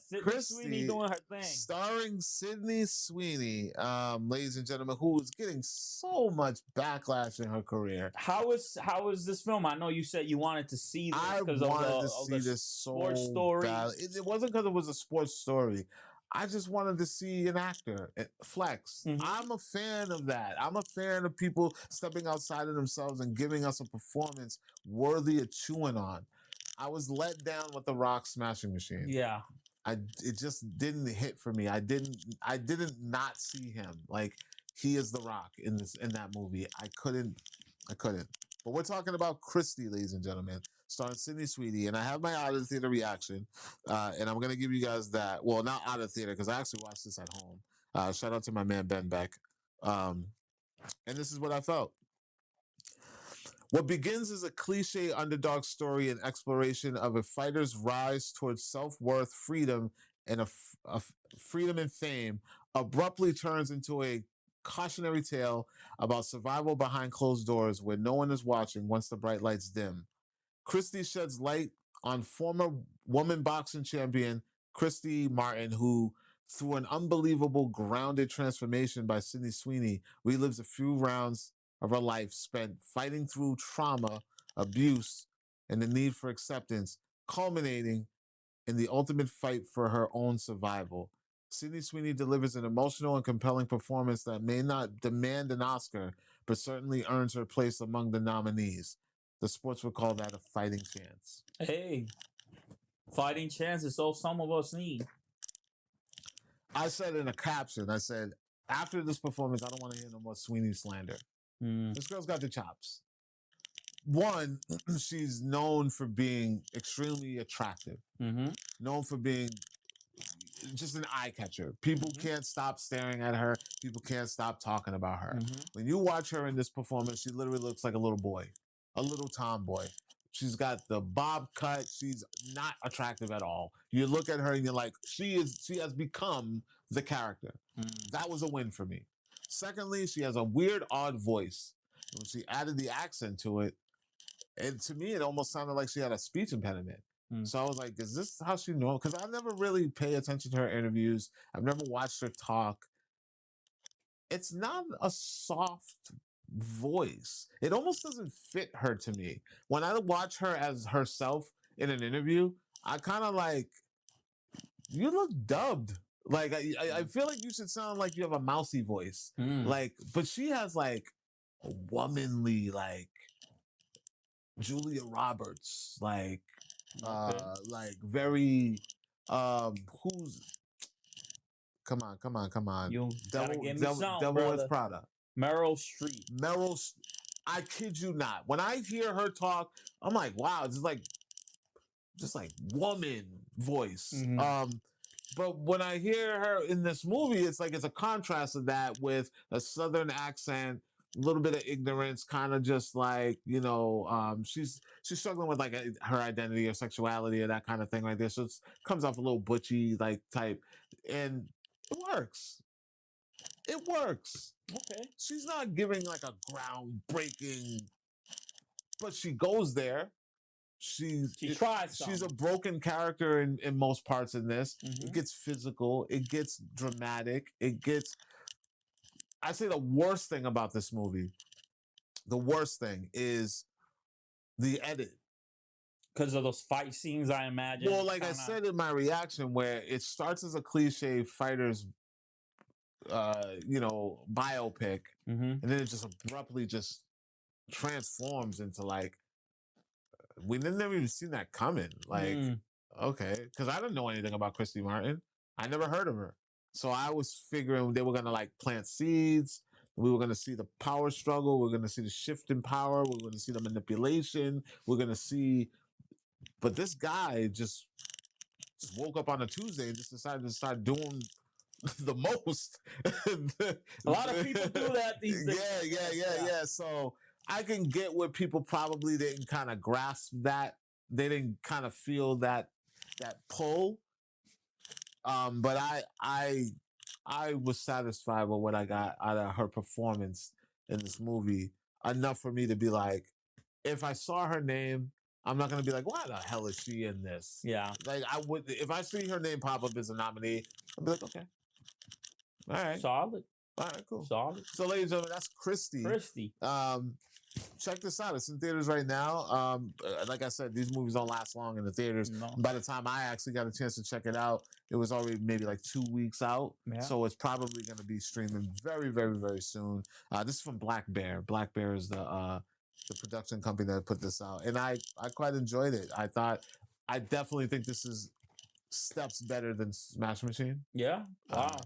Sydney Sweeney doing her thing. Starring Sydney Sweeney, ladies and gentlemen, who is getting so much backlash in her career. How is this film? I know you said you wanted to see this because of this sports so story. bad. It wasn't because it was a sports story. I just wanted to see an actor flex. Mhm. I'm a fan of that. I'm a fan of people stepping outside of themselves and giving us a performance worthy of chewing on. I was let down with The Rock Smashing Machine. Yeah. It just didn't hit for me. I didn't not see him. Like, he is The Rock in that movie. I couldn't. But we're talking about Christy, ladies and gentlemen, starring Sydney Sweeney, and I have my out of the theater reaction, and I'm gonna give you guys that. Well, not out of theater because I actually watched this at home. Shout out to my man Ben Beck, and this is what I felt. What begins as a cliche underdog story and exploration of a fighter's rise towards self-worth, freedom, and freedom and fame abruptly turns into a cautionary tale about survival behind closed doors where no one is watching once the bright lights dim. Christy sheds light on former woman boxing champion Christy Martin, who, through an unbelievable grounded transformation by Sydney Sweeney, relives a few rounds of her life spent fighting through trauma, abuse, and the need for acceptance, culminating in the ultimate fight for her own survival. Sydney Sweeney delivers an emotional and compelling performance that may not demand an Oscar, but certainly earns her place among the nominees. The sports would call that a fighting chance. Hey, fighting chance is all some of us need. I said in a caption, I said, after this performance, I don't want to hear no more Sweeney slander. This girl's got the chops. One, she's known for being extremely attractive. Known for being just an eye catcher. People can't stop staring at her. People can't stop talking about her. When you watch her in this performance, she literally looks like a little boy, a little tomboy. She's got the bob cut. She's not attractive at all. You look at her and you're like, she has become the character. That was a win for me. Secondly, she has a weird, odd voice. When she added the accent to it, and to me, it almost sounded like she had a speech impediment. So I was like, is this how she knows? Because I never really pay attention to her interviews. I've never watched her talk. It's not a soft voice. It almost doesn't fit her to me. When I watch her as herself in an interview, I kind of like, you look dubbed. Like, I feel like you should sound like you have a mousy voice. Like, but she has like a womanly, like Julia Roberts, like very who's come on. You Devil Devil Wears Prada. Meryl Streep. I kid you not. When I hear her talk, I'm like, wow, it's just like woman voice. But when I hear her in this movie, it's like it's a contrast of that with a southern accent, a little bit of ignorance, kind of just like, you know, she's struggling with like her identity or sexuality or that kind of thing like this. So it comes off a little butchy like type, and it works. It works. Okay. She's not giving like a groundbreaking, but she goes there. She tries. She's a broken character in most parts in this. It gets physical. It gets dramatic. It gets. I say the worst thing about this movie. The worst thing is the edit. Because of those fight scenes, I imagine. Well, like I said in my reaction, where it starts as a cliche fighter's, biopic, and then it just abruptly just transforms into like. We never even seen that coming. Like, okay, because I didn't know anything about Christy Martin. I never heard of her. So I was figuring they were going to like plant seeds. We were going to see the power struggle. We're going to see the shift in power. We're going to see the manipulation. We're going to see. But this guy just woke up on a Tuesday and just decided to start doing the most. A lot of people do that these days. Yeah. So I can get where people probably didn't kind of grasp that. They didn't kind of feel that pull. But I was satisfied with what I got out of her performance in this movie. Enough for me to be like, if I saw her name, I'm not gonna be like, why the hell is she in this? Yeah. Like I would if I see her name pop up as a nominee, I'd be like, okay, all right, Solid. all right, cool. Solid. So, ladies and gentlemen, that's Christy. Christy. Check this out. It's in theaters right now. Like I said, these movies don't last long in the theaters. No. By the time I actually got a chance to check it out, it was already maybe like 2 weeks out. Yeah. So it's probably going to be streaming very, very, very soon. This is from Black Bear. Black Bear is the production company that put this out, and I quite enjoyed it. I definitely think this is steps better than Smash Machine. Yeah. Wow.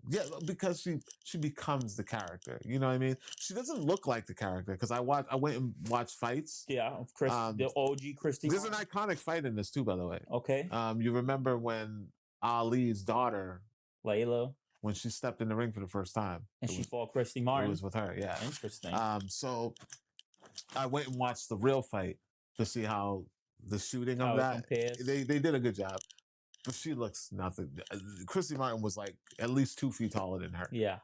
Yeah, because she becomes the character. You know what I mean? She doesn't look like the character because I went and watched fights. Yeah, of Chris, the OG Christy. There's an iconic fight in this too, by the way. Okay. You remember when Ali's daughter, Layla, when she stepped in the ring for the first time, and she fought Christy Martin. It was with her. Yeah. Interesting. So I went and watched the real fight to see how the shooting of that. They did a good job. But she looks nothing. Christy Martin was like at least 2 feet taller than her. Yeah.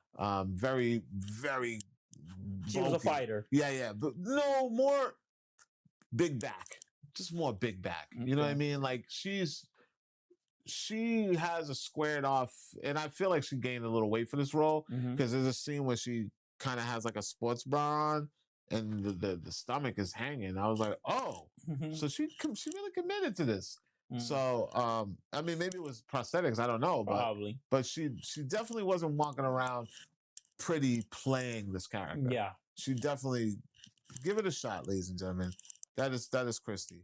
Very, very. She was a fighter. Yeah, yeah. But no, more big back. Just more big back. Okay. You know what I mean? Like she has a squared off, and I feel like she gained a little weight for this role because there's a scene where she kind of has like a sports bra on, and the stomach is hanging. I was like, oh, so she really committed to this. So, I mean, maybe it was prosthetics. I don't know, probably. But she definitely wasn't walking around pretty playing this character. Yeah, she definitely give it a shot, ladies and gentlemen. That is Christy.